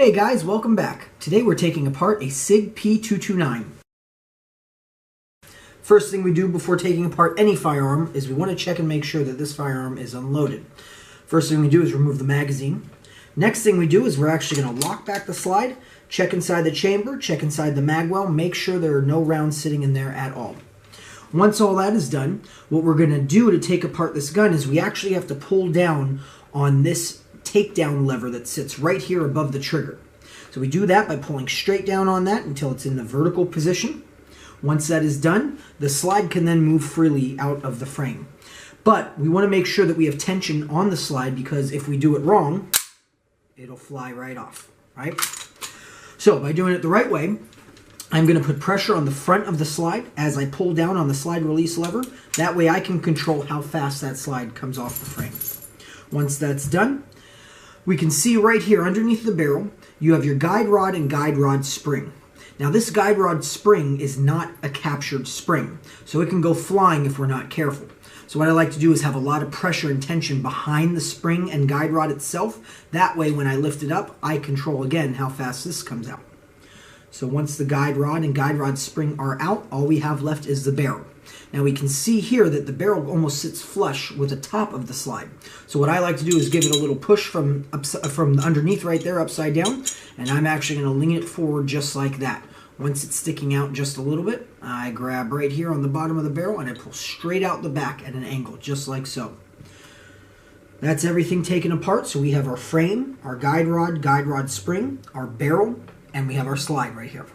Hey guys, welcome back. Today we're taking apart a Sig P229. First thing we do before taking apart any firearm is we want to check and make sure that this firearm is unloaded. First thing we do is remove the magazine. Next thing we do is we're actually going to lock back the slide, check inside the chamber, check inside the mag well, make sure there are no rounds sitting in there at all. Once all that is done, what we're going to do to take apart this gun is we actually have to pull down on this takedown lever that sits right here above the trigger. So we do that by pulling straight down on that until it's in the vertical position. Once that is done, the slide can then move freely out of the frame. But we want to make sure that we have tension on the slide, because if we do it wrong, it'll fly right off, right? So by doing it the right way, I'm going to put pressure on the front of the slide as I pull down on the slide release lever. That way I can control how fast that slide comes off the frame. Once that's done, we can see right here underneath the barrel, you have your guide rod and guide rod spring. Now this guide rod spring is not a captured spring, so it can go flying if we're not careful. So what I like to do is have a lot of pressure and tension behind the spring and guide rod itself. That way when I lift it up, I control again how fast this comes out. So once the guide rod and guide rod spring are out, all we have left is the barrel. Now we can see here that the barrel almost sits flush with the top of the slide. So what I like to do is give it a little push from underneath right there, upside down, and I'm actually going to lean it forward just like that. Once it's sticking out just a little bit, I grab right here on the bottom of the barrel and I pull straight out the back at an angle, just like so. That's everything taken apart. So we have our frame, our guide rod spring, our barrel, and we have our slide right here.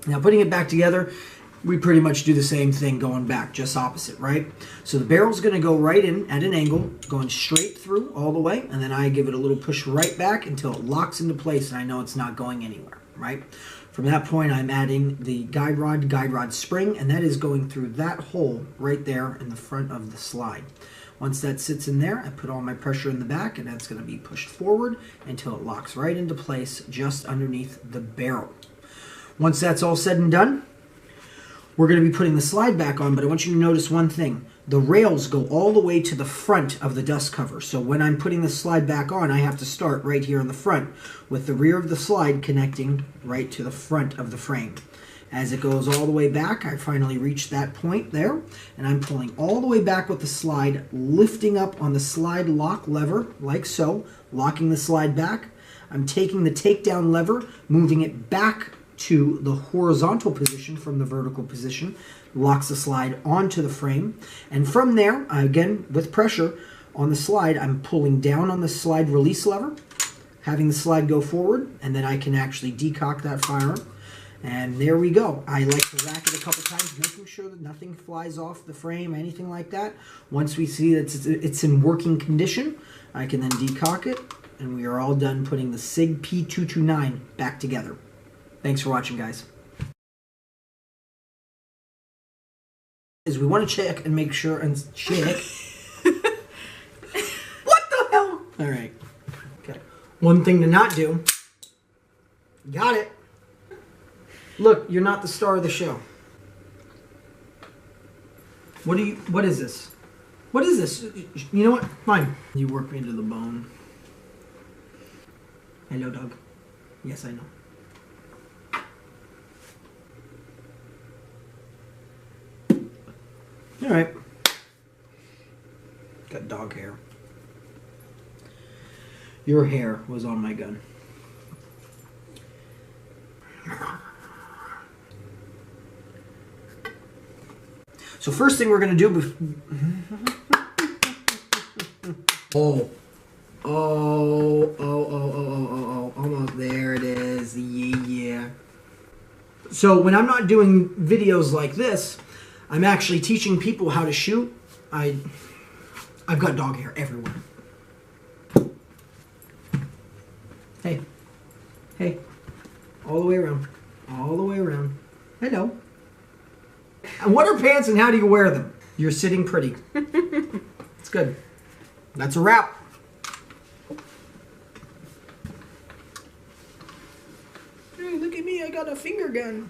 Now putting it back together, we pretty much do the same thing going back, just opposite, right? So the barrel's going to go right in at an angle, going straight through all the way, and then I give it a little push right back until it locks into place and I know it's not going anywhere, right? From that point, I'm adding the guide rod spring, and that is going through that hole right there in the front of the slide. Once that sits in there, I put all my pressure in the back, and that's going to be pushed forward until it locks right into place just underneath the barrel. Once that's all said and done, we're going to be putting the slide back on, but I want you to notice one thing. The rails go all the way to the front of the dust cover. So when I'm putting the slide back on, I have to start right here in the front with the rear of the slide connecting right to the front of the frame. As it goes all the way back, I finally reach that point there, and I'm pulling all the way back with the slide, lifting up on the slide lock lever, like so, locking the slide back. I'm taking the takedown lever, moving it back to the horizontal position from the vertical position, locks the slide onto the frame, and from there, again, with pressure on the slide, I'm pulling down on the slide release lever, having the slide go forward, and then I can actually decock that firearm. And there we go. I like to rack it a couple times, making sure that nothing flies off the frame, anything like that. Once we see that it's in working condition, I can then decock it, and we are all done putting the Sig P229 back together. Thanks for watching, guys. Is we want to check and make sure and check. What the hell? All right. Okay. One thing to not do. Got it. Look, you're not the star of the show. What is this? What is this? You know what? Fine. You work me into the bone. Hello, dog. Yes, I know. All right. Got dog hair. Your hair was on my gun. So first thing we're going to do... Almost there it is. Yeah. So when I'm not doing videos like this, I'm actually teaching people how to shoot. I've got dog hair everywhere. Hey. Hey. All the way around. All the way around. Hello. And what are pants and how do you wear them? You're sitting pretty. It's good. That's a wrap. Hey, look at me. I got a finger gun.